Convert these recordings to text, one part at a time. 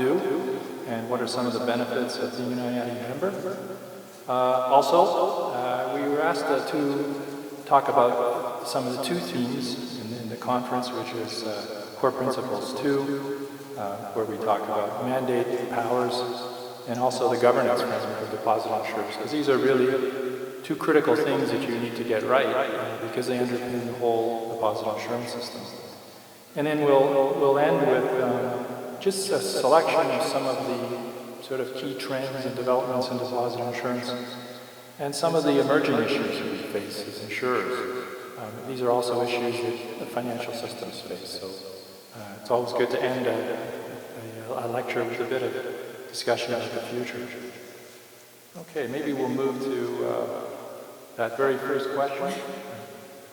do and what are some of the benefits of being an IATI member. Also, we were asked to talk about some of the two themes in the conference, which is Core Principles 2, where we talk about mandate powers and also the governance framework of deposit insurers, because these are really two critical things that you need to get right because they underpin the whole deposit insurance system. And then we'll end with just a selection of some of the sort of key trends and developments in deposit insurance and some of the emerging issues that we face as insurers. These are also issues that the financial systems face. So it's always good to end a lecture with a bit of discussion about the future. Okay, maybe we'll move to that very first question.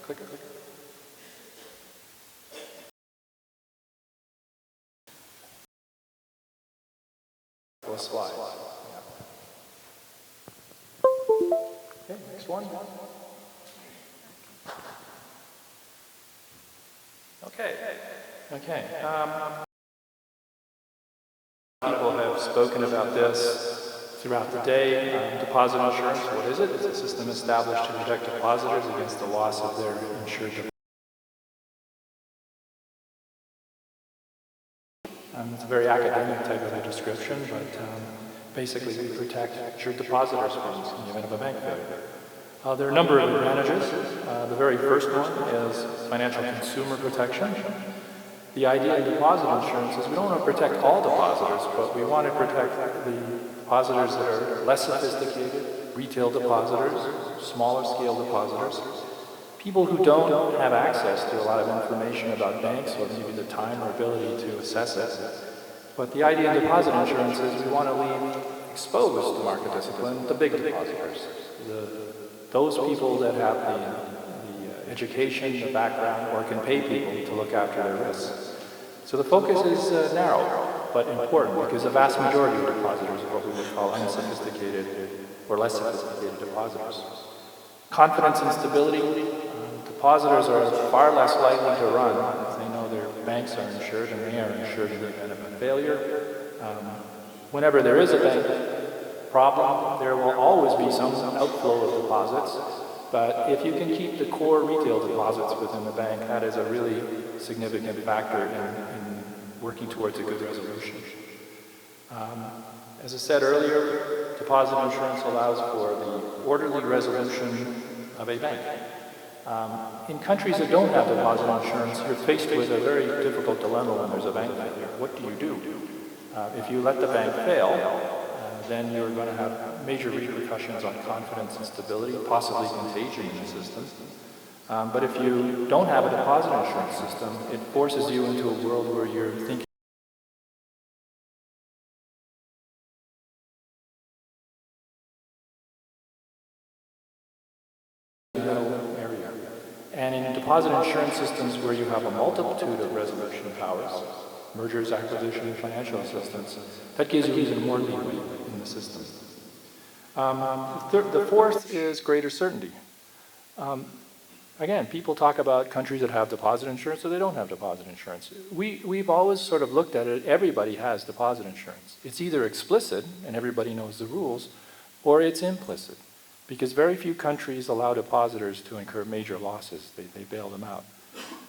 Clicker. Slide. Okay, next one. Okay. People have spoken about this throughout the day. Deposit insurance, what is it? It's a system established to protect depositors against the loss of their insured deposits. It's a very academic type of a description, but basically we protect insured depositors funds in the event of a bank failure. There are a number of advantages. The very first one is financial consumer protection. The idea in deposit insurance is we don't want to protect all depositors, but we want to protect the depositors that are less sophisticated, retail depositors, smaller scale depositors, people who don't have access to a lot of information about banks or maybe the time or ability to assess it. But the idea in deposit insurance is we want to leave exposed to market discipline the big depositors, those people that have the education, the background, or can pay people to look after their risks. So the focus is narrow, but important, because the vast majority of depositors are what we would call unsophisticated or less sophisticated depositors. Confidence and stability. Depositors are far less likely to run if they know their banks are insured and they are insured in the event of a failure. Whenever there is a bank problem, there will always be some outflow of deposits, but if you can keep the core retail deposits within the bank, that is a really significant factor in working towards a good resolution. As I said earlier, deposit insurance allows for the orderly resolution of a bank. In countries that don't have deposit insurance, you're faced with a very difficult dilemma when there's a bank failure. What do you do? If you let the bank fail, then you're going to have major repercussions on confidence and stability, possibly contagion in the system. But if you don't have a deposit insurance system, it forces you into a world where you're thinking area. And in deposit insurance systems where you have a multitude of resolution powers, mergers, acquisition, and financial assistance, that gives you even more leeway in the system. The fourth is greater certainty. Again, people talk about countries that have deposit insurance or they don't have deposit insurance. We've always sort of looked at it, everybody has deposit insurance. It's either explicit, and everybody knows the rules, or it's implicit, because very few countries allow depositors to incur major losses. They bail them out.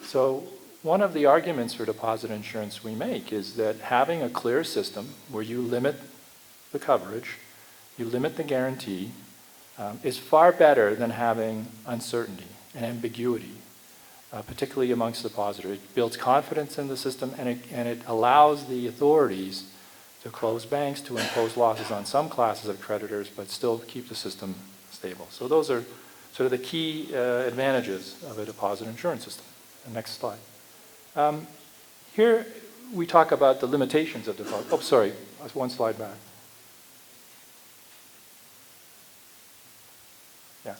So one of the arguments for deposit insurance we make is that having a clear system where you limit the coverage, you limit the guarantee, is far better than having uncertainty and ambiguity, particularly amongst depositors. It builds confidence in the system, and it allows the authorities to close banks, to impose losses on some classes of creditors, but still keep the system stable. So those are sort of the key advantages of a deposit insurance system. The next slide. Here we talk about the limitations of deposit. Oh, sorry, one slide back. Yeah.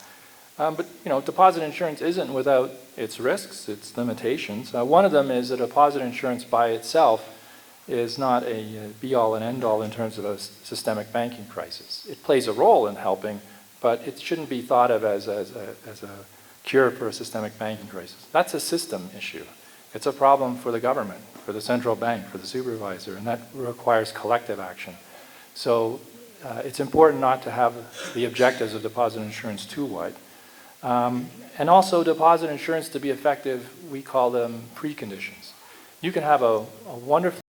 But deposit insurance isn't without its risks, its limitations. One of them is that deposit insurance by itself is not a be-all and end-all in terms of a systemic banking crisis. It plays a role in helping, but it shouldn't be thought of as a cure for a systemic banking crisis. That's a system issue. It's a problem for the government, for the central bank, for the supervisor, and that requires collective action. So it's important not to have the objectives of deposit insurance too wide. And also deposit insurance to be effective, we call them preconditions. You can have a wonderful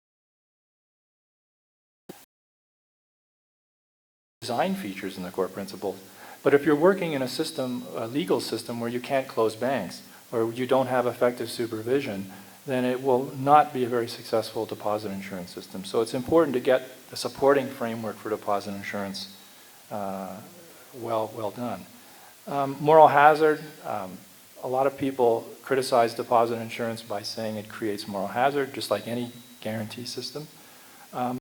design features in the core principles, but if you're working in a system, a legal system where you can't close banks or you don't have effective supervision, then it will not be a very successful deposit insurance system. So it's important to get the supporting framework for deposit insurance well done. Moral hazard, a lot of people criticize deposit insurance by saying it creates moral hazard, just like any guarantee system. A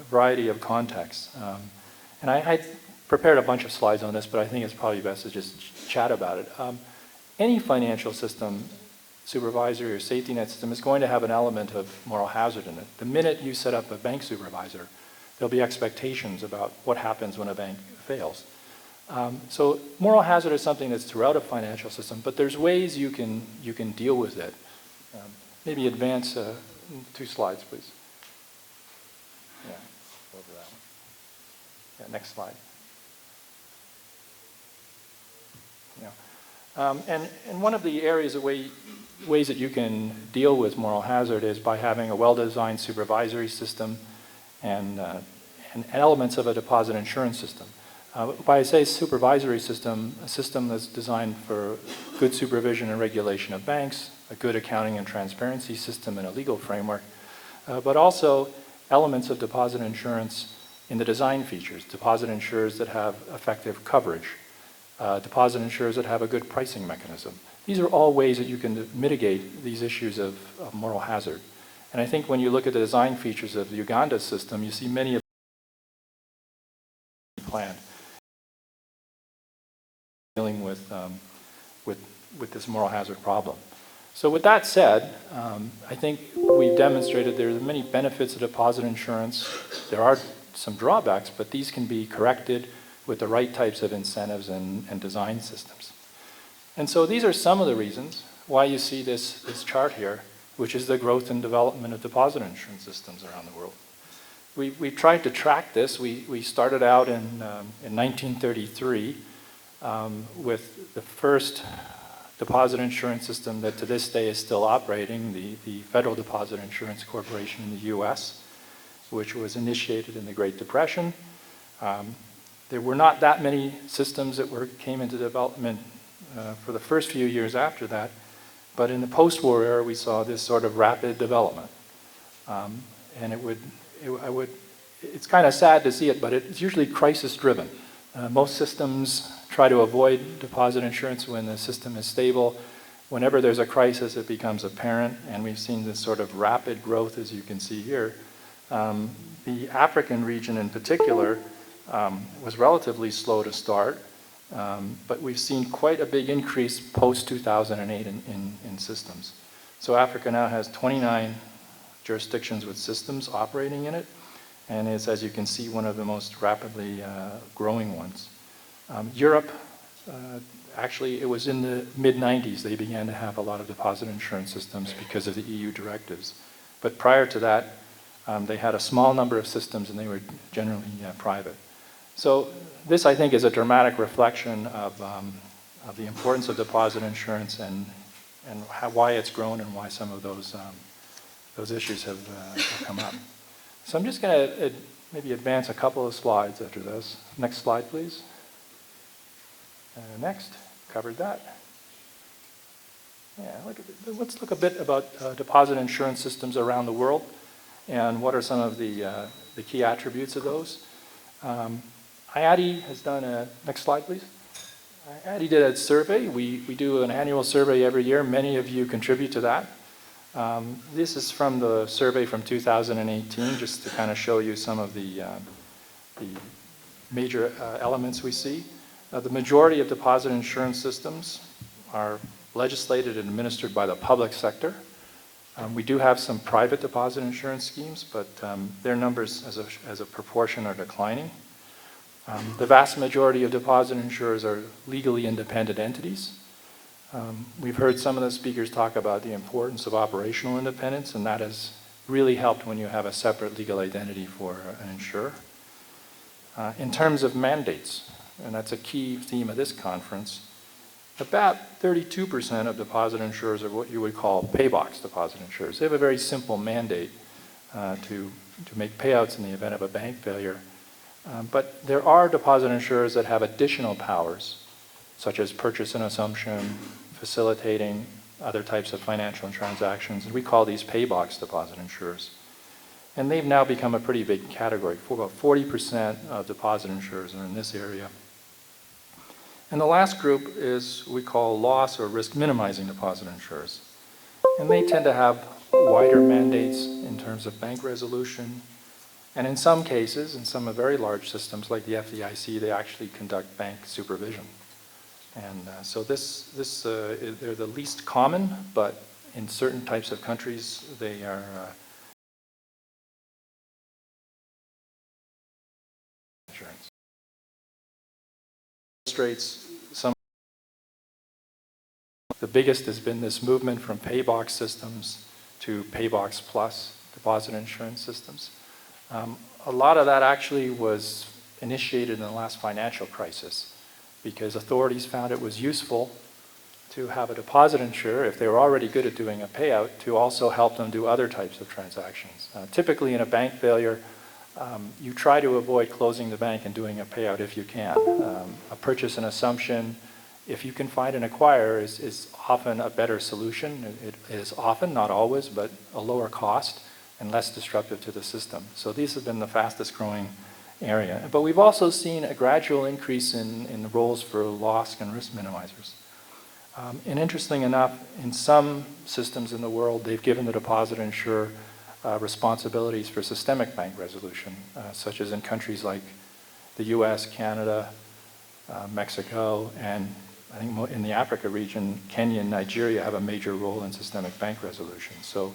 variety of contexts. And I prepared a bunch of slides on this, but I think it's probably best to just chat about it. Any financial system, supervisory or safety net system, is going to have an element of moral hazard in it. The minute you set up a bank supervisor, there'll be expectations about what happens when a bank fails. So moral hazard is something that's throughout a financial system, but there's ways you can deal with it. Maybe advance 2 slides, please. Yeah, over that one. Yeah, next slide. Yeah. And one of the areas of ways that you can deal with moral hazard is by having a well-designed supervisory system and elements of a deposit insurance system. By I say supervisory system, a system that's designed for good supervision and regulation of banks, a good accounting and transparency system and a legal framework, but also elements of deposit insurance in the design features. Deposit insurers that have effective coverage. Deposit insurers that have a good pricing mechanism. These are all ways that you can mitigate these issues of moral hazard. And I think when you look at the design features of the Uganda system, you see many of them planned. Dealing with this moral hazard problem. So with that said, I think we've demonstrated there are many benefits of deposit insurance. There are some drawbacks, but these can be corrected with the right types of incentives and design systems. And so these are some of the reasons why you see this chart here, which is the growth and development of deposit insurance systems around the world. We tried to track this. We started out in 1933 with the first deposit insurance system that to this day is still operating, the Federal Deposit Insurance Corporation in the US, which was initiated in the Great Depression. There were not that many systems that came into development for the first few years after that, but in the post-war era we saw this sort of rapid development. And it's kind of sad to see it, but it's usually crisis-driven. Most systems try to avoid deposit insurance when the system is stable. Whenever there's a crisis, it becomes apparent, and we've seen this sort of rapid growth, as you can see here. The African region in particular was relatively slow to start, but we've seen quite a big increase post-2008 in systems. So Africa now has 29 jurisdictions with systems operating in it, and is, as you can see, one of the most rapidly growing ones. Europe, actually, it was in the mid-90s they began to have a lot of deposit insurance systems because of the EU directives. But prior to that, they had a small number of systems and they were generally private. So this, I think, is a dramatic reflection of the importance of deposit insurance and why it's grown and why some of those issues have come up. So I'm just going to maybe advance a couple of slides after this. Next slide, please. Next, covered that. Yeah, let's look a bit about deposit insurance systems around the world and what are some of the key attributes of those. IATI has done a, next slide please. IATI did a survey. We do an annual survey every year. Many of you contribute to that. This is from the survey from 2018, just to kind of show you some of the major elements we see. The majority of deposit insurance systems are legislated and administered by the public sector. We do have some private deposit insurance schemes, but their numbers as a proportion are declining. The vast majority of deposit insurers are legally independent entities. We've heard some of the speakers talk about the importance of operational independence, and that has really helped when you have a separate legal identity for an insurer. In terms of mandates, and that's a key theme of this conference, about 32% of deposit insurers are what you would call paybox deposit insurers. They have a very simple mandate to make payouts in the event of a bank failure. But there are deposit insurers that have additional powers, such as purchase and assumption, facilitating other types of financial transactions. And we call these paybox deposit insurers. And they've now become a pretty big category. About 40% of deposit insurers are in this area. And the last group is we call loss or risk minimizing deposit insurers. And they tend to have wider mandates in terms of bank resolution. And in some cases, in some very large systems like the FDIC, they actually conduct bank supervision. And so they're the least common, but in certain types of countries, they are insurance. Illustrates some. The biggest has been this movement from paybox systems to paybox plus deposit insurance systems. A lot of that actually was initiated in the last financial crisis because authorities found it was useful to have a deposit insurer, if they were already good at doing a payout, to also help them do other types of transactions. Typically in a bank failure, you try to avoid closing the bank and doing a payout if you can. A purchase and assumption, if you can find an acquirer, is often a better solution. It is often, not always, but a lower cost and less disruptive to the system. So these have been the fastest growing area. But we've also seen a gradual increase in the roles for loss and risk minimizers. And interesting enough, in some systems in the world, they've given the deposit insurer responsibilities for systemic bank resolution, such as in countries like the US, Canada, Mexico, and I think in the Africa region, Kenya and Nigeria have a major role in systemic bank resolution. So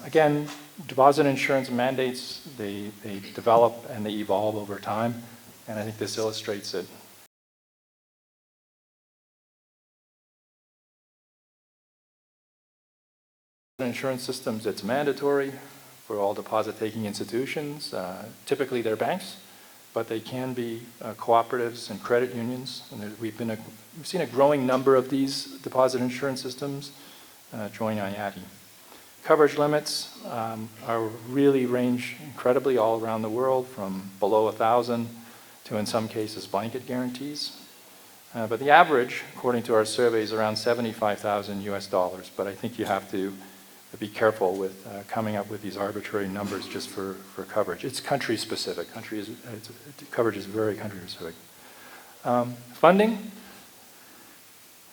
again, deposit insurance mandates, they develop and they evolve over time, and I think this illustrates it. Insurance systems, it's mandatory for all deposit-taking institutions. Typically they're banks, but they can be cooperatives and credit unions. And we've seen a growing number of these deposit insurance systems join IATI. Coverage limits really range incredibly all around the world, from below 1,000 to, in some cases, blanket guarantees. But the average, according to our survey, is around $75,000 US. But I think you have to be careful with coming up with these arbitrary numbers just for coverage. It's country specific. Coverage is very country specific. Funding.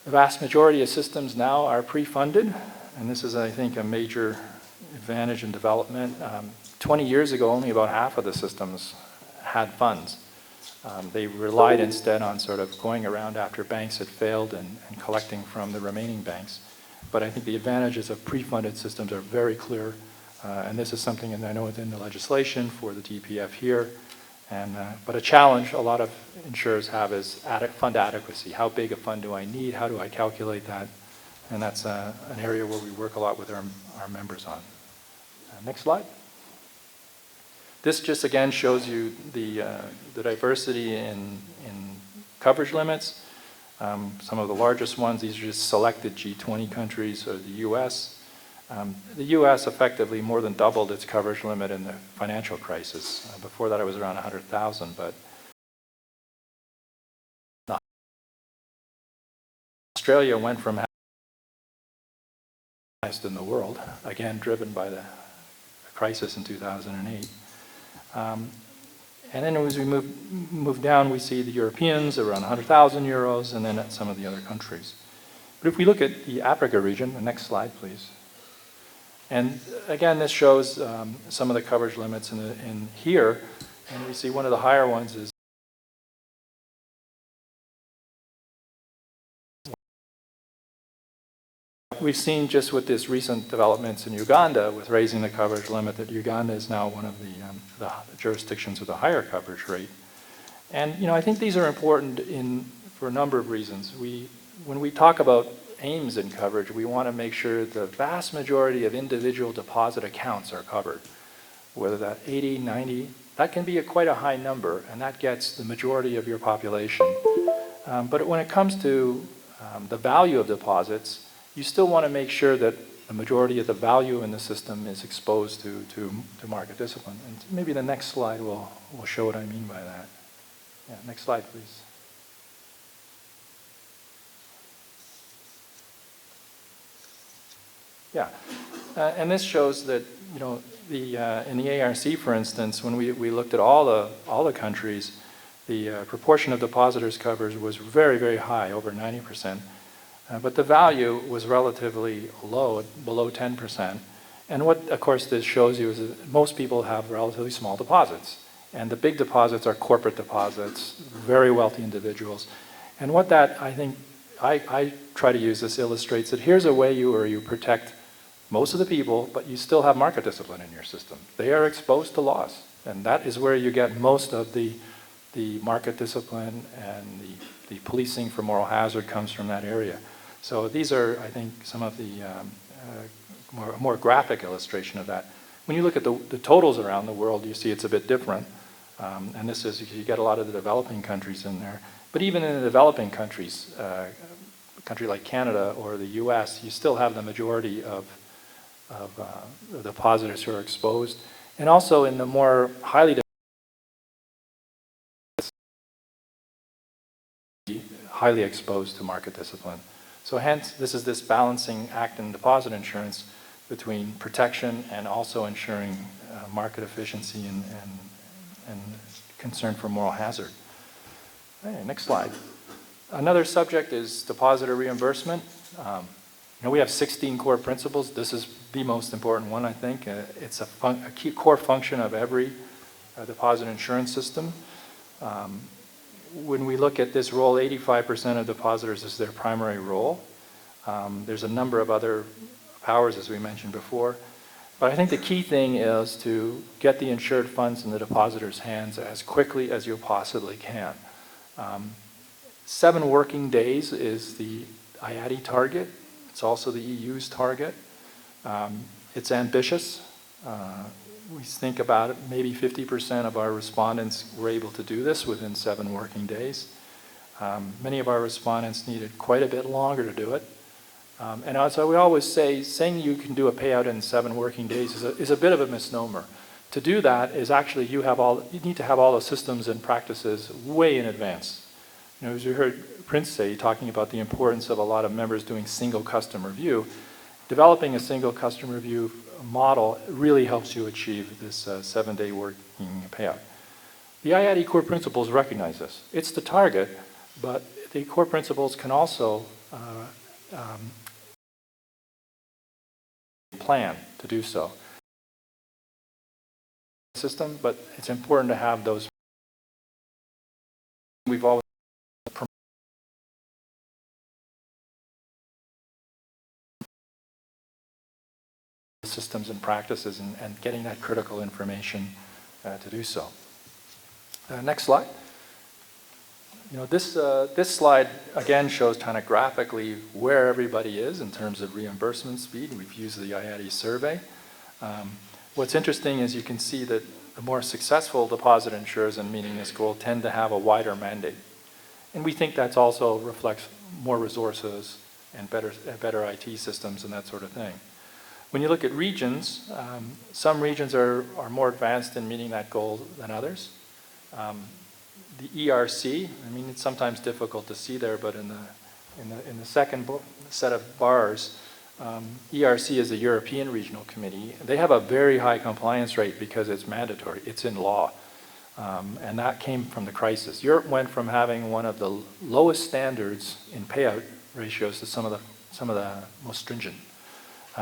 The vast majority of systems now are pre-funded. And this is, I think, a major advantage in development. 20 years ago, only about half of the systems had funds. They relied instead on sort of going around after banks had failed and collecting from the remaining banks. But I think the advantages of pre-funded systems are very clear. And this is something that I know is in the legislation for the DPF here. But a challenge a lot of insurers have is fund adequacy. How big a fund do I need? How do I calculate that? And that's an area where we work a lot with our members on. Next slide. This just again shows you the diversity in coverage limits. Some of the largest ones, these are just selected G20 countries, or the US. The US effectively more than doubled its coverage limit in the financial crisis. Before that it was around 100,000, but Australia went from in the world, again driven by the crisis in 2008. And then as we move down, we see the Europeans around 100,000 euros, and then at some of the other countries. But if we look at the Africa region, the next slide, please. And again, this shows some of the coverage limits in here, and we see one of the higher ones is we've seen just with this recent developments in Uganda with raising the coverage limit that Uganda is now one of the jurisdictions with a higher coverage rate. And I think these are important for a number of reasons. When we talk about aims in coverage, we want to make sure the vast majority of individual deposit accounts are covered. Whether that 80, 90, that can be quite a high number, and that gets the majority of your population. But when it comes to the value of deposits, you still want to make sure that the majority of the value in the system is exposed to market discipline. And maybe the next slide will show what I mean by that. Yeah, next slide, please. Yeah, and this shows that, you know, in the ARC, for instance, when we looked at all the countries, the proportion of depositors covered was very, very high, over 90%. But the value was relatively low, below 10%. And what, of course, this shows you is that most people have relatively small deposits. And the big deposits are corporate deposits, very wealthy individuals. And what that, I think, I try to use this illustrates that here's a way where you protect most of the people, but you still have market discipline in your system. They are exposed to loss. And that is where you get most of the market discipline, and the policing for moral hazard comes from that area. So these are, I think, some of the more graphic illustration of that. When you look at the totals around the world, you see it's a bit different. And this is, you get a lot of the developing countries in there. But even in the developing countries, a country like Canada or the US, you still have the majority of the depositors who are exposed. And also in the more highly exposed to market discipline. So hence, this balancing act in deposit insurance between protection and also ensuring market efficiency and concern for moral hazard. Okay, next slide. Another subject is depositor reimbursement. You know, we have 16 core principles. This is the most important one, I think. It's a key core function of every deposit insurance system. When we look at this role, 85% of depositors is their primary role. There's a number of other powers, as we mentioned before. But I think the key thing is to get the insured funds in the depositor's hands as quickly as you possibly can. 7 working days is the IATI target. It's also the EU's target. It's ambitious. We think about it, maybe 50% of our respondents were able to do this within 7 working days. Many of our respondents needed quite a bit longer to do it. And also we always say, saying you can do a payout in 7 working days is a bit of a misnomer. To do that is actually you need to have all the systems and practices way in advance. You know, as you heard Prince say, talking about the importance of a lot of members doing single customer view, developing a single customer view model really helps you achieve this 7-day working payout. The IATI core principles recognize this. It's the target, but the core principles can also plan to do so. System, but it's important to have those. We've always systems and practices and getting that critical information to do so. Next slide. You know, this slide again shows kind of graphically where everybody is in terms of reimbursement speed. We've used the IATI survey. What's interesting is you can see that the more successful deposit insurers in meeting this goal tend to have a wider mandate. And we think that also reflects more resources and better IT systems and that sort of thing. When you look at regions, some regions are more advanced in meeting that goal than others. The ERC, I mean, it's sometimes difficult to see there, but in the second set of bars, ERC is the European Regional Committee. They have a very high compliance rate because it's mandatory. It's in law. And that came from the crisis. Europe went from having one of the lowest standards in payout ratios to some of the most stringent.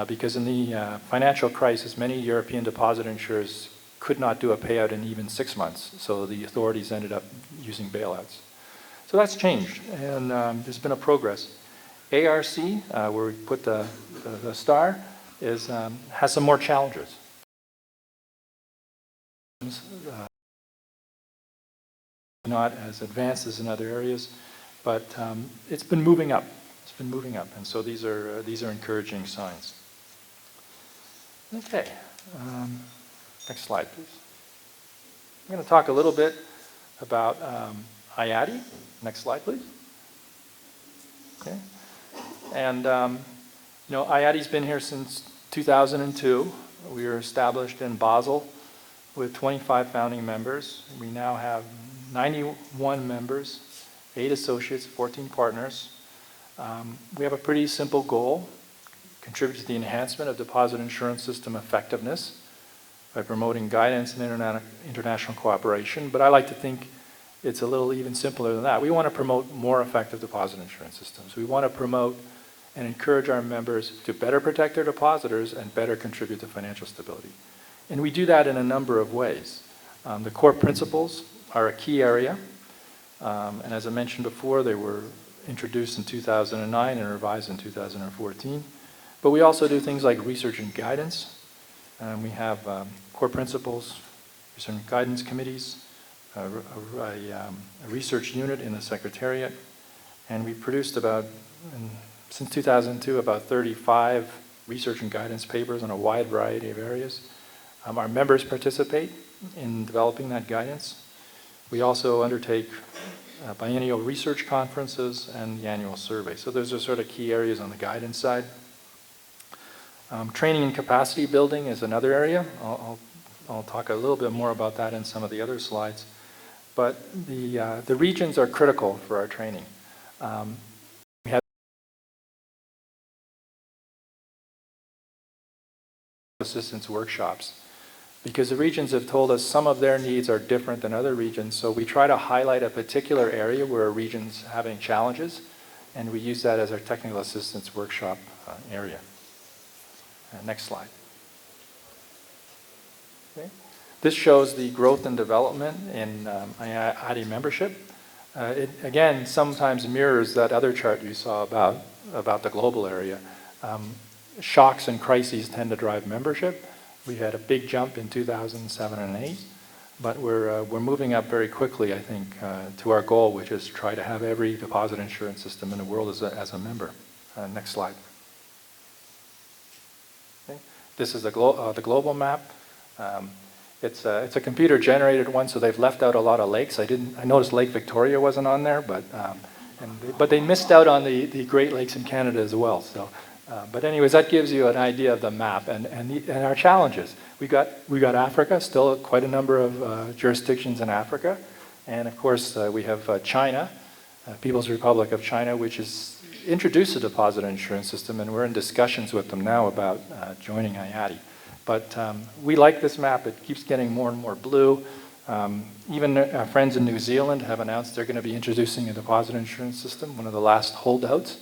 Because in the financial crisis, many European deposit insurers could not do a payout in even 6 months. So the authorities ended up using bailouts. So that's changed, and there's been a progress. ARC, where we put the star, has some more challenges. Not as advanced as in other areas, but it's been moving up. been moving up, and so these are encouraging signs. Okay, next slide, please. I'm going to talk a little bit about IATI. Next slide, please. Okay, and IATI's been here since 2002. We were established in Basel with 25 founding members. We now have 91 members, 8 associates, 14 partners. We have a pretty simple goal: contribute to the enhancement of deposit insurance system effectiveness by promoting guidance and international cooperation. But I like to think it's a little even simpler than that. We want to promote more effective deposit insurance systems. We want to promote and encourage our members to better protect their depositors and better contribute to financial stability. And we do that in a number of ways. The core principles are a key area. And as I mentioned before, they were introduced in 2009 and revised in 2014. But we also do things like research and guidance. We have core principles, research and guidance committees, a research unit in the Secretariat, and we produced since 2002, about 35 research and guidance papers on a wide variety of areas. Our members participate in developing that guidance. We also undertake biennial research conferences and the annual survey. So those are sort of key areas on the guidance side. Training and capacity building is another area. I'll talk a little bit more about that in some of the other slides. But the regions are critical for our training. We have assistance workshops because the regions have told us some of their needs are different than other regions. So we try to highlight a particular area where a region's having challenges, and we use that as our technical assistance workshop area. Next slide. Okay. This shows the growth and development in IATI membership. It, again, sometimes mirrors that other chart you saw about the global area. Shocks and crises tend to drive membership. We had a big jump in 2007 and 2008, but we're moving up very quickly, I think, to our goal, which is to try to have every deposit insurance system in the world as a member. Next slide. Okay. This is the global map. It's a computer-generated one, so they've left out a lot of lakes. I noticed Lake Victoria wasn't on there, but they missed out on the Great Lakes in Canada as well. So, but anyways, that gives you an idea of the map and our challenges. We got Africa, still quite a number of jurisdictions in Africa, and of course we have China, People's Republic of China, which has introduced a deposit insurance system, and we're in discussions with them now about joining IATI. But we like this map. It keeps getting more and more blue. Even our friends in New Zealand have announced they're going to be introducing a deposit insurance system, one of the last holdouts.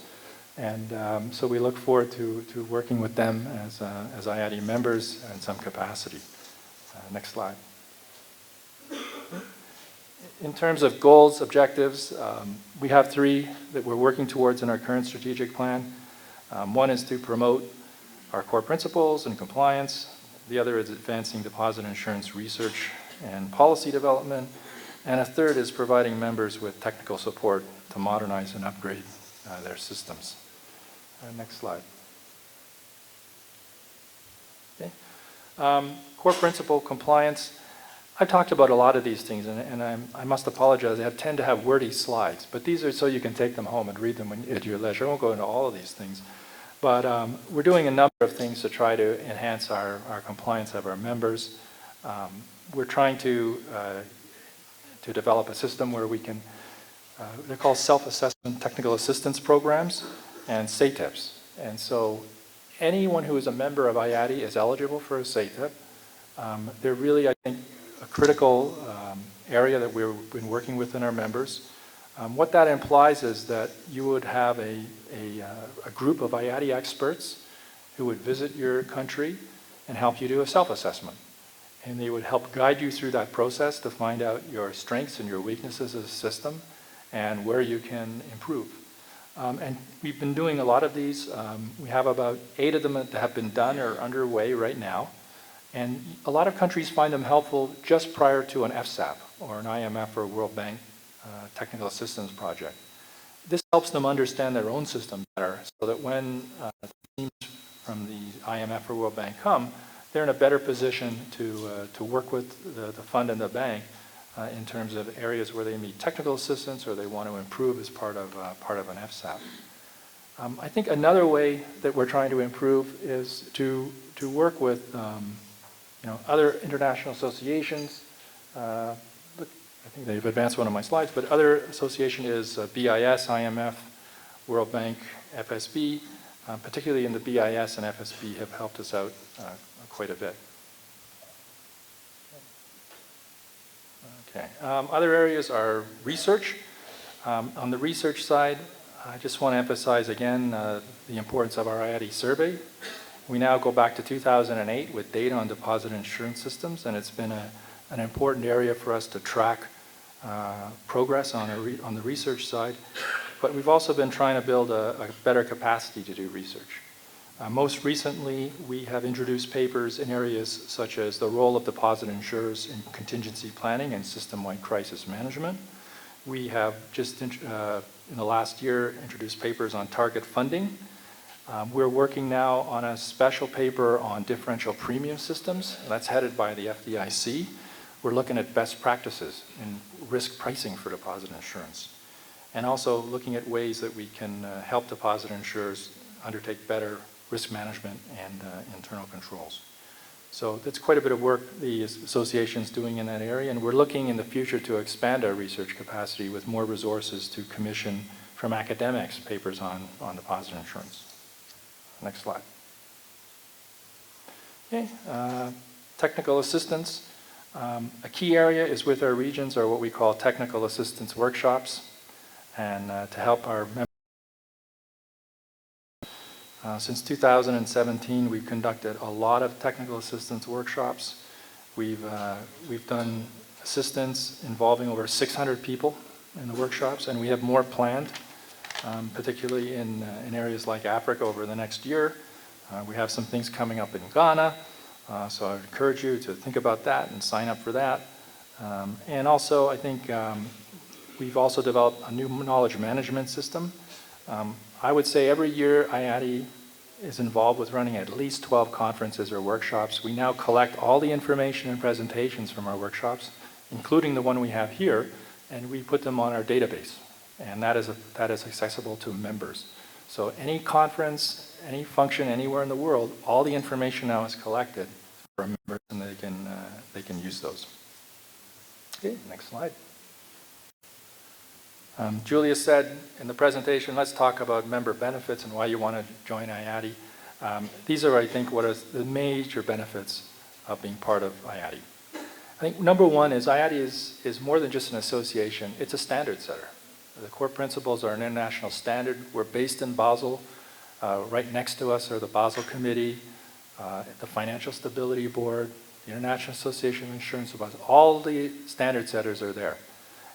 And so we look forward to working with them as IATI members in some capacity. Next slide. In terms of goals, objectives, we have 3 that we're working towards in our current strategic plan. One is to promote our core principles and compliance. The other is advancing deposit insurance research and policy development. And a third is providing members with technical support to modernize and upgrade their systems. Next slide. Okay. Core principle compliance. I've talked about a lot of these things, and I must apologize. I tend to have wordy slides, but these are so you can take them home and read them at your leisure. I won't go into all of these things. But we're doing a number of things to try to enhance our compliance of our members. We're trying to develop a system where we can, they're called self-assessment technical assistance programs and SATEPs. And so anyone who is a member of IATI is eligible for a SATEP. They're really, I think, a critical area that we've been working with in our members. What that implies is that you would have a group of IATI experts who would visit your country and help you do a self-assessment. And they would help guide you through that process to find out your strengths and your weaknesses as a system and where you can improve. And we've been doing a lot of these. We have about 8 of them that have been done or underway right now. And a lot of countries find them helpful just prior to an FSAP or an IMF or World Bank technical assistance project. this helps them understand their own system better, so that when teams from the IMF or World Bank come, they're in a better position to work with the fund and the bank in terms of areas where they need technical assistance or they want to improve as part of an FSAP. I think another way that we're trying to improve is to work with other international associations. I think they've advanced one of my slides, but other association is BIS, IMF, World Bank, FSB. Particularly in the BIS and FSB have helped us out quite a bit. Okay. Other areas are research. On the research side, I just want to emphasize again the importance of our IATI survey. We now go back to 2008 with data on deposit insurance systems, and it's been an important area for us to track progress on the research side. But we've also been trying to build a better capacity to do research. Most recently, we have introduced papers in areas such as the role of deposit insurers in contingency planning and system-wide crisis management. We have just, in the last year, introduced papers on target funding. We're working now on a special paper on differential premium systems. That's headed by the FDIC. We're looking at best practices in risk pricing for deposit insurance, and also looking at ways that we can help deposit insurers undertake better risk management and internal controls. So that's quite a bit of work the association's doing in that area, and we're looking in the future to expand our research capacity with more resources to commission from academics papers on deposit insurance. Next slide. Okay, technical assistance. A key area is with our regions are what we call technical assistance workshops, and to help our members. Since 2017, we've conducted a lot of technical assistance workshops. We've done assistance involving over 600 people in the workshops, and we have more planned, particularly in areas like Africa over the next year. We have some things coming up in Ghana, so I would encourage you to think about that and sign up for that. And also, I think we've also developed a new knowledge management system. I would say every year IATI is involved with running at least 12 conferences or workshops. We now collect all the information and presentations from our workshops, including the one we have here, and we put them on our database. And that is accessible to members. So any conference, any function anywhere in the world, all the information now is collected for members, and they can use those. Okay, next slide. Julia said in the presentation, let's talk about member benefits and why you want to join IATI. These are, I think, what are the major benefits of being part of IATI. I think number one is IATI is more than just an association, it's a standard setter. The core principles are an international standard. We're based in Basel. Right next to us are the Basel Committee, the Financial Stability Board, the International Association of Insurance. All the standard setters are there.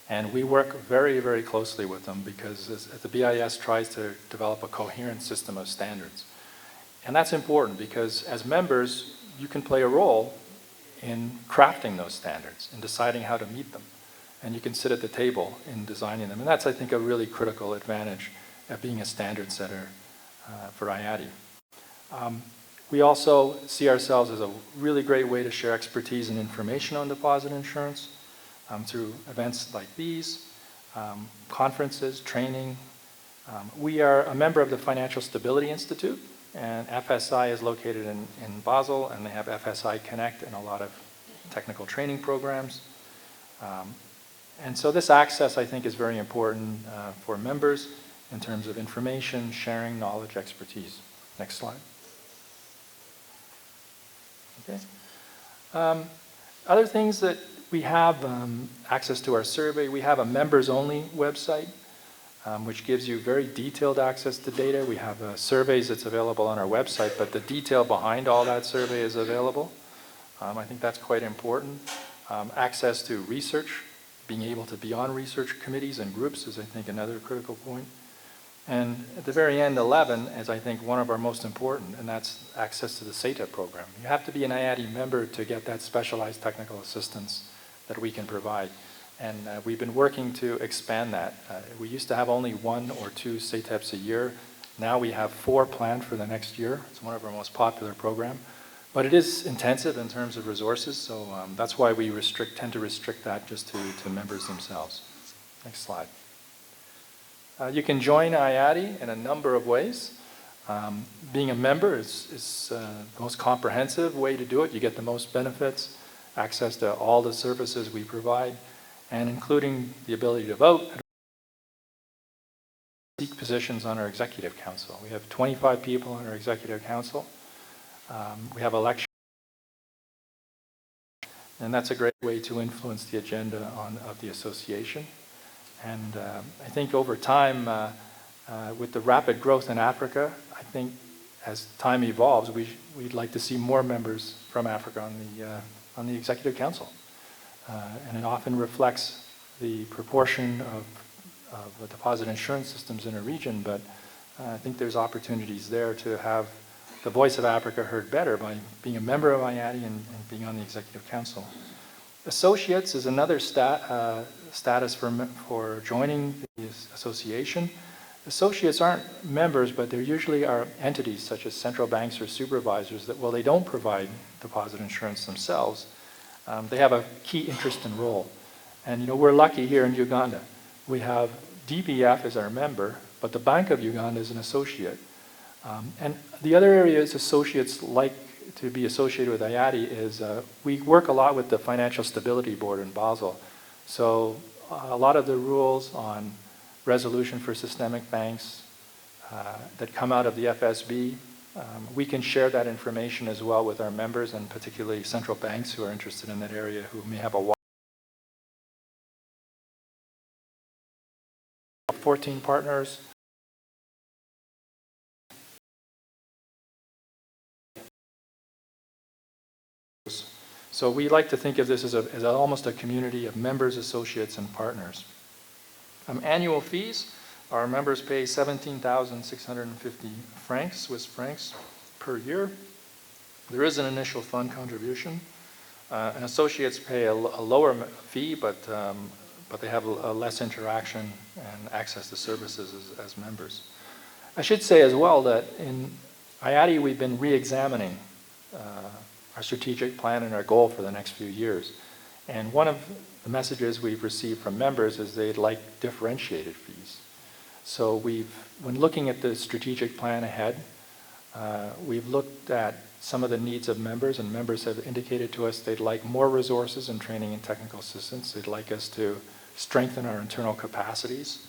And we work very, very closely with them because the BIS tries to develop a coherent system of standards. And that's important because as members, you can play a role in crafting those standards and deciding how to meet them. And you can sit at the table in designing them. And that's, I think, a really critical advantage of being a standard setter for IATI. We also see ourselves as a really great way to share expertise and information on deposit insurance through events like these, conferences, training. We are a member of the Financial Stability Institute, and FSI is located in Basel, and they have FSI Connect and a lot of technical training programs. And so this access, I think, is very important for members in terms of information, sharing, knowledge, expertise. Next slide. Okay. Other things that we have access to our survey. We have a members-only website, which gives you very detailed access to data. We have surveys that's available on our website, but the detail behind all that survey is available. I think that's quite important. Access to research, being able to be on research committees and groups is, I think, another critical point. And at the very end, 11 is, I think, one of our most important, and that's access to the SETA program. You have to be an IATI member to get that specialized technical assistance that we can provide. And we've been working to expand that. We used to have only 1 or 2 CETEPs a year. Now we have 4 planned for the next year. It's one of our most popular programs. But it is intensive in terms of resources, so that's why we tend to restrict that just to members themselves. Next slide. You can join IATI in a number of ways. Being a member is the most comprehensive way to do it. You get the most benefits, access to all the services we provide, and including the ability to vote, seek positions on our executive council. We have 25 people on our executive council. We have elections, and that's a great way to influence the agenda of the association. And I think over time, with the rapid growth in Africa, I think as time evolves, we'd like to see more members from Africa on the executive council. And it often reflects the proportion of deposit insurance systems in a region, but I think there's opportunities there to have the voice of Africa heard better by being a member of IATI and being on the executive council. Associates is another status for joining the association. Associates aren't members, but there usually are entities such as central banks or supervisors that, while they don't provide deposit insurance themselves, they have a key interest and role. And we're lucky here in Uganda. We have DBF as our member, but the Bank of Uganda is an associate. And the other areas associates like to be associated with IATI is we work a lot with the Financial Stability Board in Basel. So a lot of the rules on resolution for systemic banks that come out of the FSB, we can share that information as well with our members, and particularly central banks who are interested in that area, who may have a 14 partners. So we like to think of this as almost a community of members, associates, and partners. Annual fees, our members pay 17,650 francs, Swiss francs, per year. There is an initial fund contribution. And associates pay a lower fee, but they have a less interaction and access to services as members. I should say as well that in IATI we've been re-examining our strategic plan and our goal for the next few years. And one of the messages we've received from members is they'd like differentiated fees. So when looking at the strategic plan ahead, we've looked at some of the needs of members, and members have indicated to us they'd like more resources and training and technical assistance. They'd like us to strengthen our internal capacities.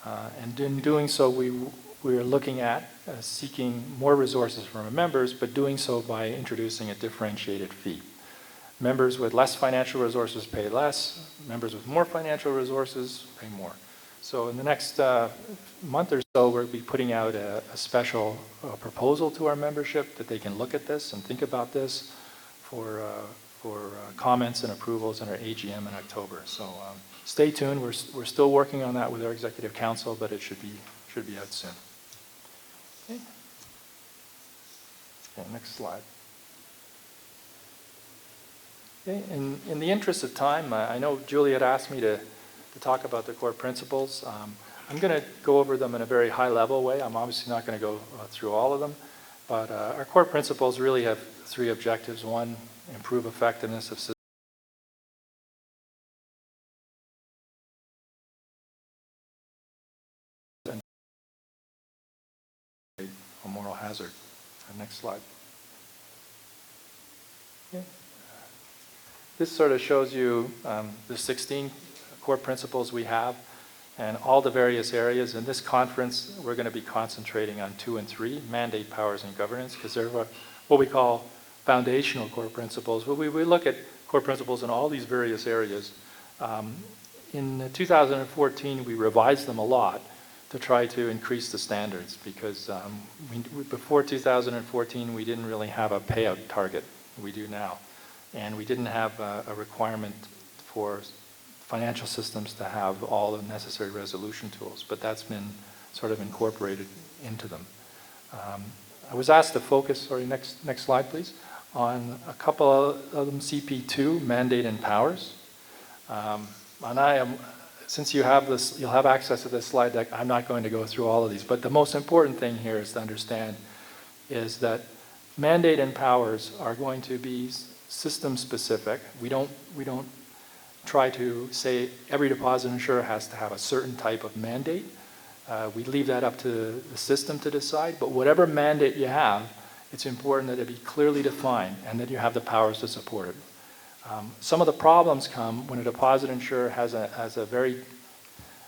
And in doing so, we're looking at seeking more resources from our members, but doing so by introducing a differentiated fee. Members with less financial resources pay less. Members with more financial resources pay more. So in the next month or so, we'll be putting out a special proposal to our membership that they can look at this and think about this for comments and approvals in our AGM in October. So stay tuned. We're still working on that with our executive council, but it should be out soon. Okay, next slide. Okay, in the interest of time, I know Julie had asked me to talk about the core principles. I'm going to go over them in a very high-level way. I'm obviously not going to go through all of them, but our core principles really have 3 objectives. 1, improve effectiveness of systems. A moral hazard. Next slide. Okay. This sort of shows you the 16 core principles we have and all the various areas. In this conference, we're going to be concentrating on 2 and 3, mandate, powers, and governance, because they're what we call foundational core principles. But we look at core principles in all these various areas. In 2014, we revised them a lot to try to increase the standards, because before 2014, we didn't really have a payout target. We do now. And we didn't have a requirement for financial systems to have all the necessary resolution tools, but that's been sort of incorporated into them. I was asked to focus, sorry, next slide please, on a couple of them, CP2, mandate and powers. And since you have this, you'll have access to this slide deck, I'm not going to go through all of these, but the most important thing here is to understand is that mandate and powers are going to be system specific. We don't try to say every deposit insurer has to have a certain type of mandate. We leave that up to the system to decide, but whatever mandate you have, it's important that it be clearly defined and that you have the powers to support it. Some of the problems come when a deposit insurer has a very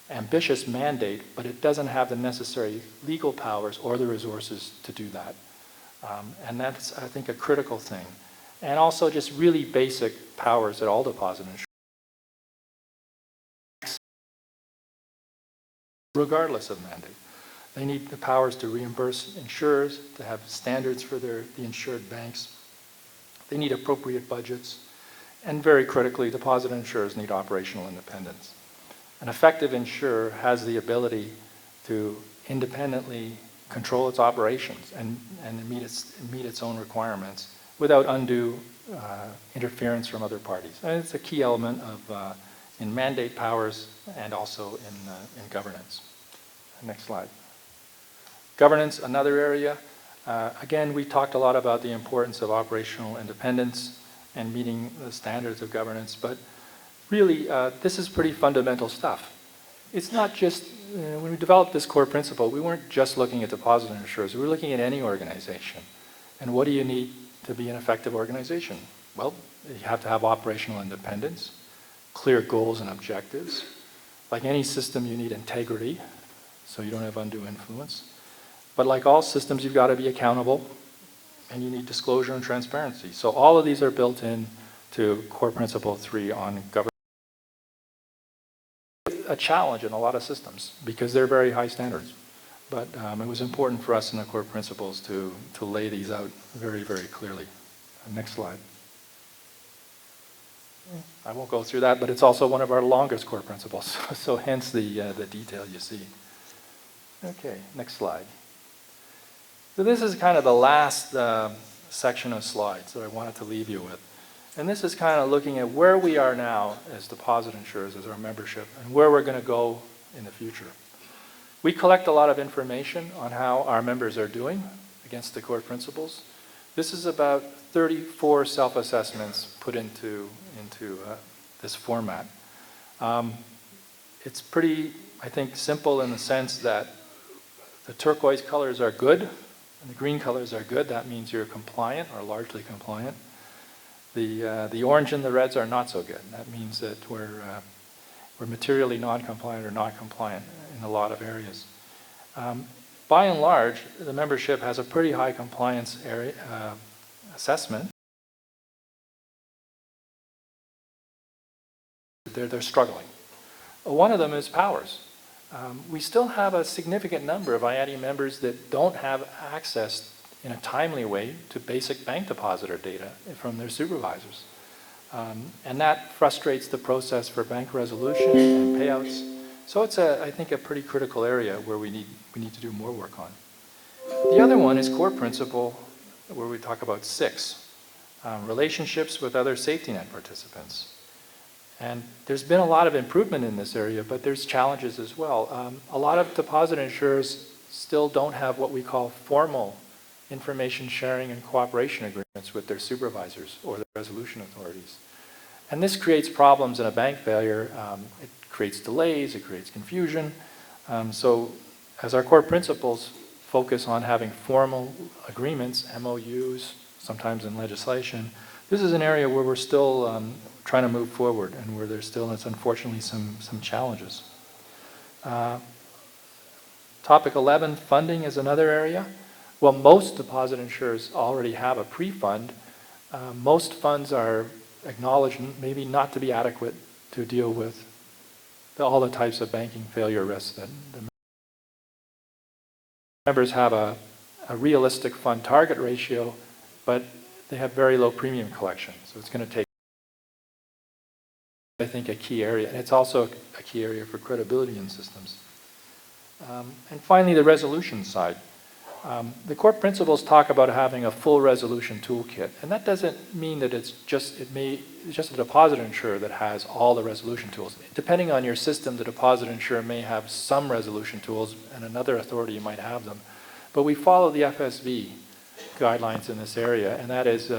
ambitious mandate, but it doesn't have the necessary legal powers or the resources to do that. And that's, I think, a critical thing. And also just really basic powers that all deposit insurers, regardless of mandate. They need the powers to reimburse insurers, to have standards for the insured banks. They need appropriate budgets. And very critically, deposit insurers need operational independence. An effective insurer has the ability to independently control its operations and meet its own requirements without undue interference from other parties. And it's a key element of in mandate powers and also in governance. Next slide. Governance, another area. Again, we talked a lot about the importance of operational independence and meeting the standards of governance, but really, this is pretty fundamental stuff. It's not just, when we developed this core principle, we weren't just looking at deposit insurers, we were looking at any organization. And what do you need to be an effective organization? Well, you have to have operational independence, clear goals and objectives. Like any system, you need integrity, so you don't have undue influence. But like all systems, you've got to be accountable, and you need disclosure and transparency. So all of these are built in to core principle 3 on governance. A challenge in a lot of systems because they're very high standards. But it was important for us in the core principles to lay these out very, very clearly. Next slide. I won't go through that, but it's also one of our longest core principles, so hence the detail you see. Okay, next slide. So this is kind of the last section of slides that I wanted to leave you with. And this is kind of looking at where we are now as deposit insurers, as our membership, and where we're going to go in the future. We collect a lot of information on how our members are doing against the core principles. This is about 34 self-assessments put into this format. It's pretty, I think, simple in the sense that the turquoise colors are good and the green colors are good. That means you're compliant or largely compliant. The orange and the reds are not so good. That means that we're materially non-compliant or not compliant in a lot of areas. By and large, the membership has a pretty high compliance area, assessment. They're struggling. One of them is powers. We still have a significant number of IATI members that don't have access in a timely way to basic bank depositor data from their supervisors. And that frustrates the process for bank resolution and payouts. So it's, I think, a pretty critical area where we need to do more work on. The other one is core principle, where we talk about 6, relationships with other safety net participants. And there's been a lot of improvement in this area, but there's challenges as well. A lot of deposit insurers still don't have what we call formal information sharing and cooperation agreements with their supervisors or the resolution authorities. And this creates problems in a bank failure. It creates delays, it creates confusion. So as our core principles focus on having formal agreements, MOUs, sometimes in legislation, this is an area where we're still trying to move forward and where there's still, unfortunately, some challenges. Topic 11, funding is another area. Well, most deposit insurers already have a pre-fund. Most funds are acknowledged maybe not to be adequate to deal with all the types of banking failure risks that the members have a realistic fund target ratio, but they have very low premium collection. So it's going to take, I think, a key area. And it's also a key area for credibility in systems. And finally, the resolution side. The core principles talk about having a full resolution toolkit, and that doesn't mean that it's just a deposit insurer that has all the resolution tools. Depending on your system, the deposit insurer may have some resolution tools, and another authority might have them. But we follow the FSB guidelines in this area, and that is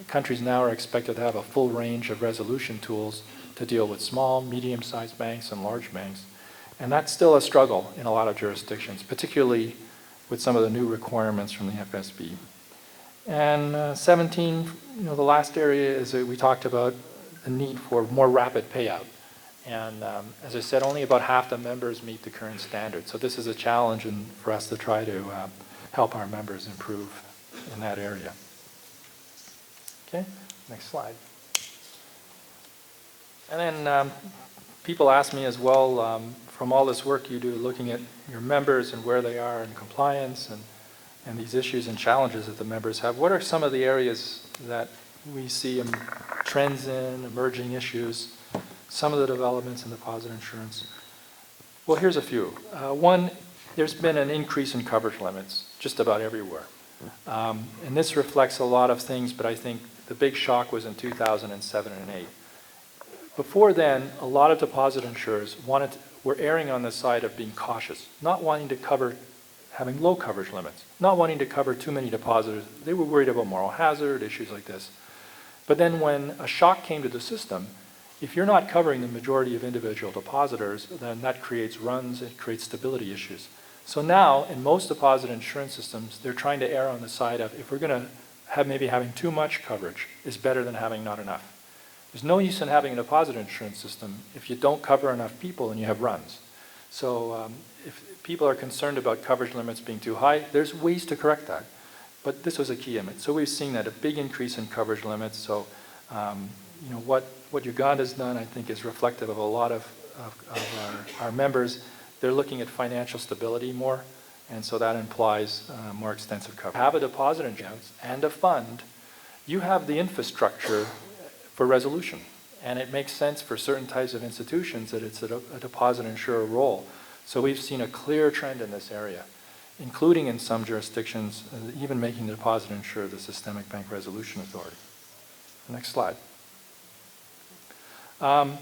countries now are expected to have a full range of resolution tools to deal with small, medium-sized banks and large banks. And that's still a struggle in a lot of jurisdictions, particularly with some of the new requirements from the FSB. And 17, the last area is that we talked about the need for more rapid payout. And as I said, only about half the members meet the current standard. So this is a challenge for us to try to help our members improve in that area. Okay, next slide. And then people ask me as well, from all this work you do looking at your members and where they are in compliance and these issues and challenges that the members have, what are some of the areas that we see trends in, emerging issues, some of the developments in deposit insurance? Well, here's a few. One, there's been an increase in coverage limits just about everywhere. And this reflects a lot of things, but I think the big shock was in 2007 and 2008. Before then, a lot of deposit insurers were erring on the side of being cautious, not wanting to cover, having low coverage limits, not wanting to cover too many depositors. They were worried about moral hazard, issues like this. But then when a shock came to the system, if you're not covering the majority of individual depositors, then that creates runs, it creates stability issues. So now, in most deposit insurance systems, they're trying to err on the side of, if we're going to have maybe having too much coverage is better than having not enough. There's no use in having a deposit insurance system if you don't cover enough people and you have runs. So if people are concerned about coverage limits being too high, there's ways to correct that. But this was a key limit. So we've seen that a big increase in coverage limits. So what Uganda's done, I think, is reflective of a lot of our members. They're looking at financial stability more, and so that implies more extensive coverage. Have a deposit insurance and a fund, you have the infrastructure for resolution. And it makes sense for certain types of institutions that it's a deposit insurer role. So we've seen a clear trend in this area, including in some jurisdictions, even making the deposit insurer the systemic bank resolution authority. Next slide. We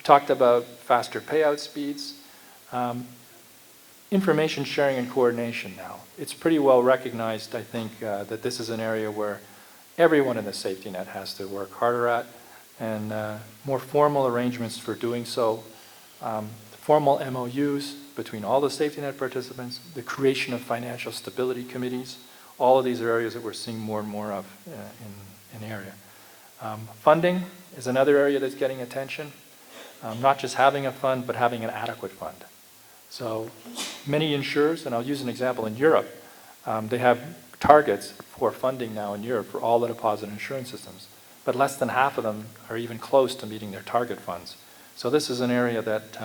talked about faster payout speeds. Information sharing and coordination now. It's pretty well recognized, I think, that this is an area where everyone in the safety net has to work harder at, and more formal arrangements for doing so, formal MOUs between all the safety net participants, the creation of financial stability committees. All of these are areas that we're seeing more and more of in the area. Funding is another area that's getting attention. Not just having a fund, but having an adequate fund. So many insurers, and I'll use an example in Europe, they have targets for funding now in Europe for all the deposit insurance systems, but less than half of them are even close to meeting their target funds. So this is an area that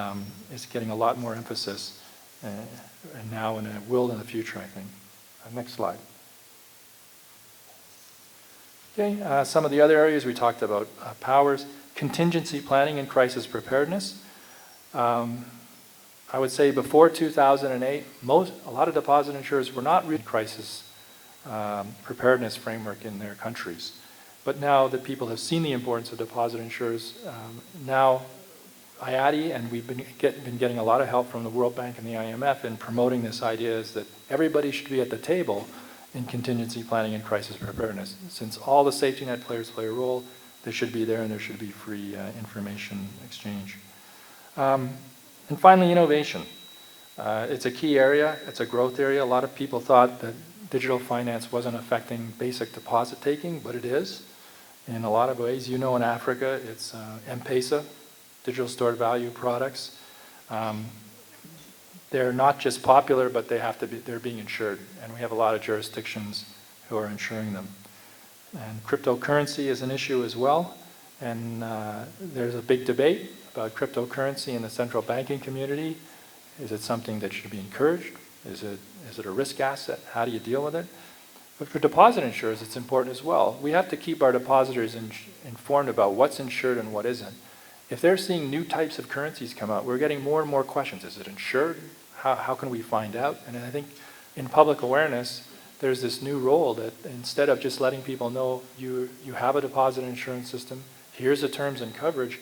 is getting a lot more emphasis and now and it will in the future, I think. Next slide. Okay, some of the other areas we talked about, powers, contingency planning and crisis preparedness. I would say before 2008, a lot of deposit insurers were not really crisis preparedness framework in their countries. But now that people have seen the importance of deposit insurers, now IATI, and we've been getting a lot of help from the World Bank and the IMF in promoting this idea is that everybody should be at the table in contingency planning and crisis preparedness. Since all the safety net players play a role, they should be there and there should be free information exchange. And finally, innovation. It's a key area, it's a growth area. A lot of people thought that digital finance wasn't affecting basic deposit taking, but it is in a lot of ways. You know, in Africa, it's M-Pesa, digital stored value products. They're not just popular, but they're being insured, and we have a lot of jurisdictions who are insuring them. And cryptocurrency is an issue as well, and there's a big debate about cryptocurrency in the central banking community. Is it something that should be encouraged? Is it a risk asset? How do you deal with it? But for deposit insurers, it's important as well. We have to keep our depositors informed about what's insured and what isn't. If they're seeing new types of currencies come out, we're getting more and more questions. Is it insured? How can we find out? And I think in public awareness, there's this new role that instead of just letting people know you have a deposit insurance system, here's the terms and coverage,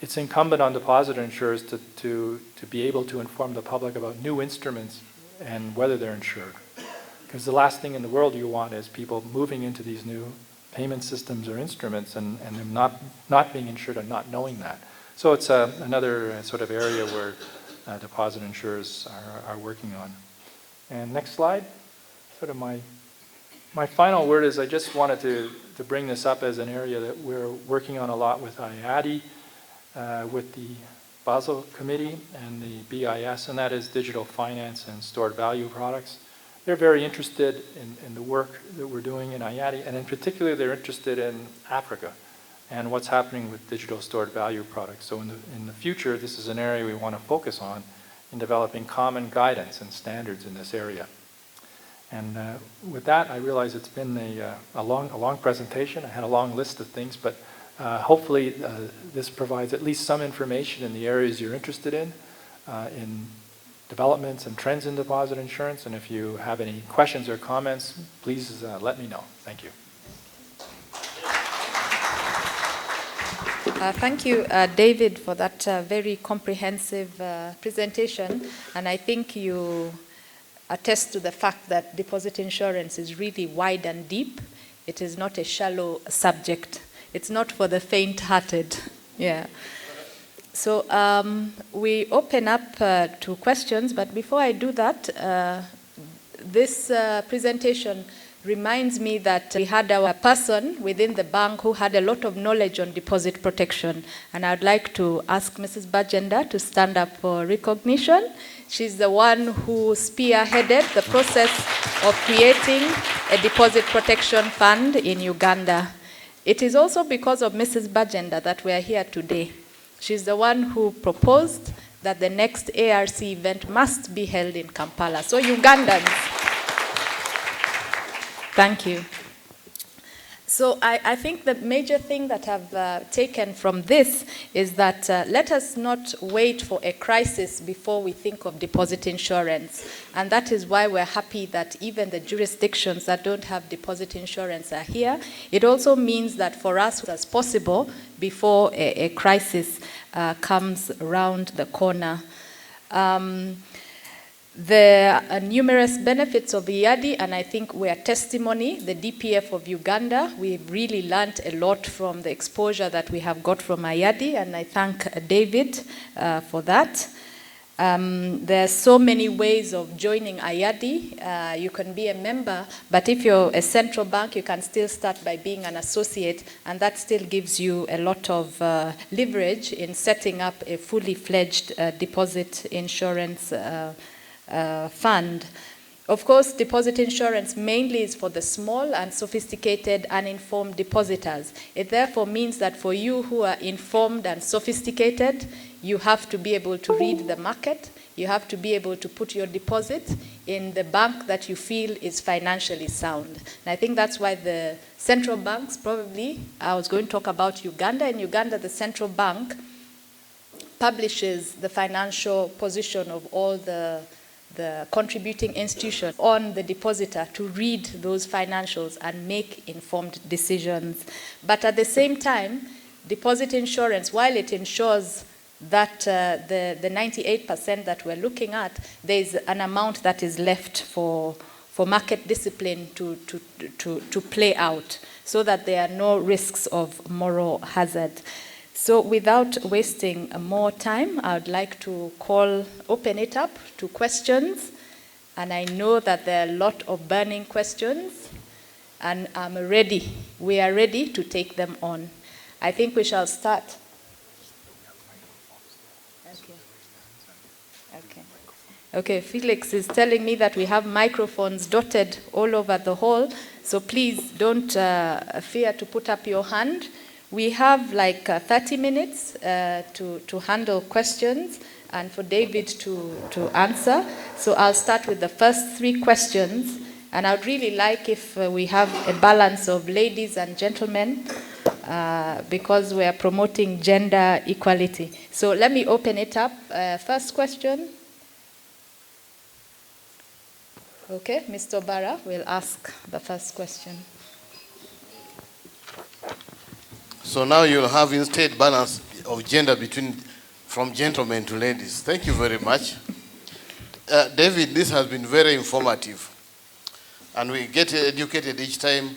it's incumbent on deposit insurers to be able to inform the public about new instruments and whether they're insured. Because the last thing in the world you want is people moving into these new payment systems or instruments and them not being insured and not knowing that. So it's another sort of area where deposit insurers are working on. And next slide. Sort of my final word is I just wanted to bring this up as an area that we're working on a lot with IADI, with the Basel Committee and the BIS, and that is digital finance and stored value products. They're very interested in the work that we're doing in IADI, and in particular they're interested in Africa and what's happening with digital stored value products. So in the future, this is an area we want to focus on in developing common guidance and standards in this area. And with that, I realize it's been a long presentation. I had a long list of things, but hopefully this provides at least some information in the areas you're interested in developments and trends in deposit insurance. And if you have any questions or comments, please let me know. Thank you. Thank you, David, for that very comprehensive presentation. And I think you attest to the fact that deposit insurance is really wide and deep. It is not a shallow subject. It's not for the faint-hearted. Yeah. So we open up to questions, but before I do that, this presentation reminds me that we had our person within the bank who had a lot of knowledge on deposit protection. And I'd like to ask Mrs. Bajenda to stand up for recognition. She's the one who spearheaded the process of creating a deposit protection fund in Uganda. It is also because of Mrs. Bajenda that we are here today. She's the one who proposed that the next ARC event must be held in Kampala. So Ugandans, thank you. So I think the major thing that I've taken from this is that let us not wait for a crisis before we think of deposit insurance. And that is why we're happy that even the jurisdictions that don't have deposit insurance are here. It also means that for us as possible before a crisis comes around the corner. There are numerous benefits of IADI, and I think we are testimony. The DPF of Uganda, we've really learned a lot from the exposure that we have got from IADI, and I thank David for that. There are so many ways of joining IADI. You can be a member, but if you're a central bank, you can still start by being an associate, and that still gives you a lot of leverage in setting up a fully fledged deposit insurance fund. Of course, deposit insurance mainly is for the small and sophisticated uninformed depositors. It therefore means that for you who are informed and sophisticated, you have to be able to read the market. You have to be able to put your deposit in the bank that you feel is financially sound. And I think that's why the central banks probably, I was going to talk about Uganda. In Uganda, the central bank publishes the financial position of all the contributing institutions on the depositor to read those financials and make informed decisions. But at the same time, deposit insurance, while it ensures that the 98% that we're looking at, there's an amount that is left for market discipline to play out so that there are no risks of moral hazard. So without wasting more time, I would like to open it up to questions. And I know that there are a lot of burning questions, and we are ready to take them on. I think we shall start. Okay, Felix is telling me that we have microphones dotted all over the hall, so please don't fear to put up your hand. We have like 30 minutes to handle questions and for David to answer. So I'll start with the first 3 questions. And I'd really like if we have a balance of ladies and gentlemen because we are promoting gender equality. So let me open it up. First question. Okay, Mr. Barra will ask the first question. So now you'll have instead balance of gender from gentlemen to ladies. Thank you very much. David, this has been very informative. And we get educated each time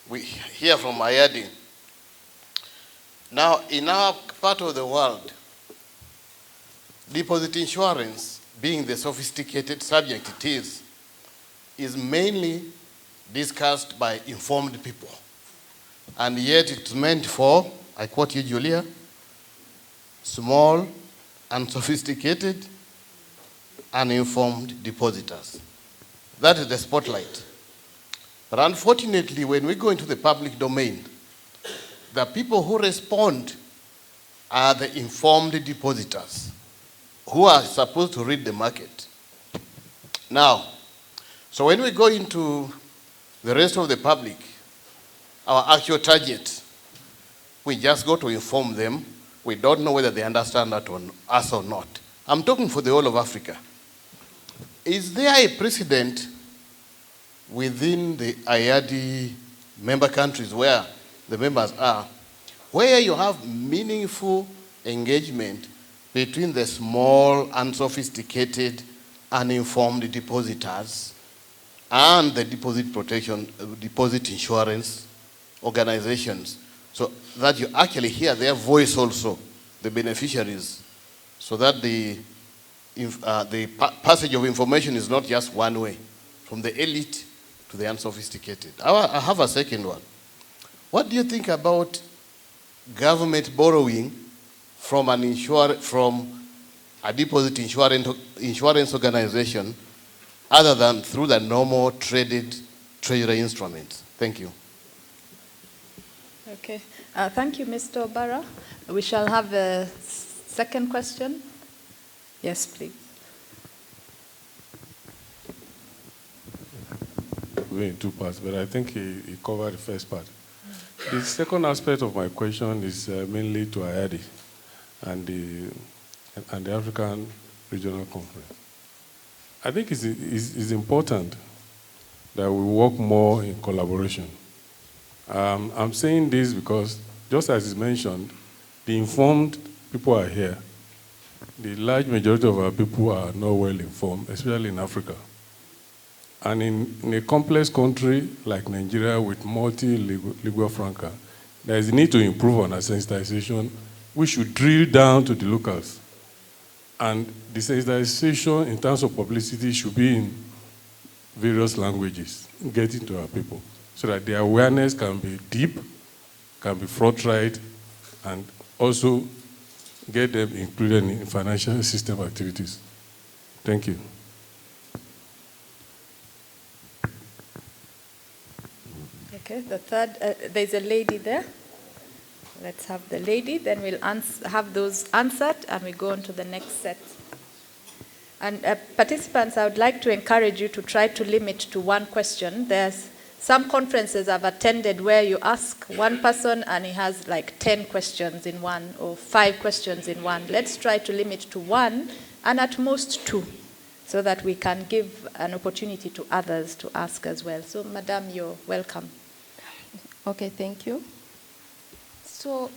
we hear from IADI. Now, in our part of the world, deposit insurance, being the sophisticated subject it is mainly discussed by informed people. And yet it's meant for, I quote you, Julia, small, unsophisticated, uninformed depositors. That is the spotlight. But unfortunately, when we go into the public domain, the people who respond are the informed depositors who are supposed to read the market. Now, so when we go into the rest of the public, our actual target, we just go to inform them. We don't know whether they understand that on us or not. I'm talking for the whole of Africa. Is there a precedent within the IADI member countries where the members are, where you have meaningful engagement between the small, unsophisticated, uninformed depositors and the deposit insurance organizations, so that you actually hear their voice also, the beneficiaries, so that the passage of information is not just one way, from the elite to the unsophisticated. I have a second one. What do you think about government borrowing from a deposit insurance organization other than through the normal traded treasury instruments? Thank you. Okay. Thank you, Mr. Barra. We shall have a second question. Yes, please. We're in two parts, but I think he covered the first part. The second aspect of my question is mainly to IADI and the African Regional Conference. I think it's important that we work more in collaboration. I'm saying this because, just as is mentioned, the informed people are here. The large majority of our people are not well informed, especially in Africa. And in a complex country like Nigeria with multi-lingua franca, there is a need to improve on our sensitization. We should drill down to the locals. And the sensitization in terms of publicity should be in various languages, getting to our people, so that their awareness can be deep, can be forthright, and also get them included in financial system activities. Thank you. Okay, the third, there's a lady there. Let's have the lady, then we'll have those answered, and we go on to the next set. And participants, I would like to encourage you to try to limit to one question. There's some conferences I've attended where you ask one person and he has like 10 questions in one or 5 questions in one. Let's try to limit to one and at most 2, so that we can give an opportunity to others to ask as well. So, Madam, you're welcome. Okay, thank you. So,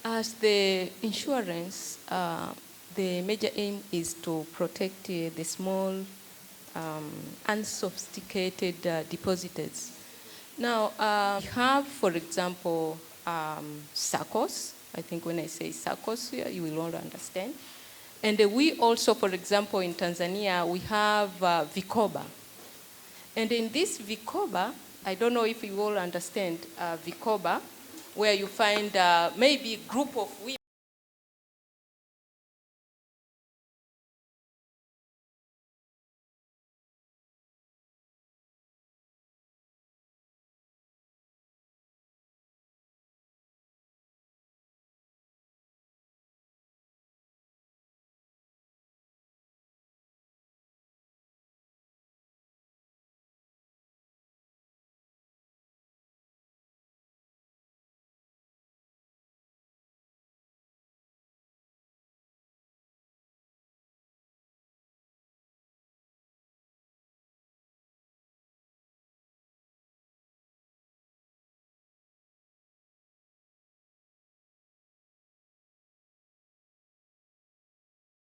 as the insurance, the major aim is to protect the small, unsophisticated depositors. Now, we have, for example, SACCOs. I think when I say SACCOs, you will all understand. And we also, for example, in Tanzania, we have Vikoba. And in this Vikoba, I don't know if you all understand Vikoba, where you find maybe a group of women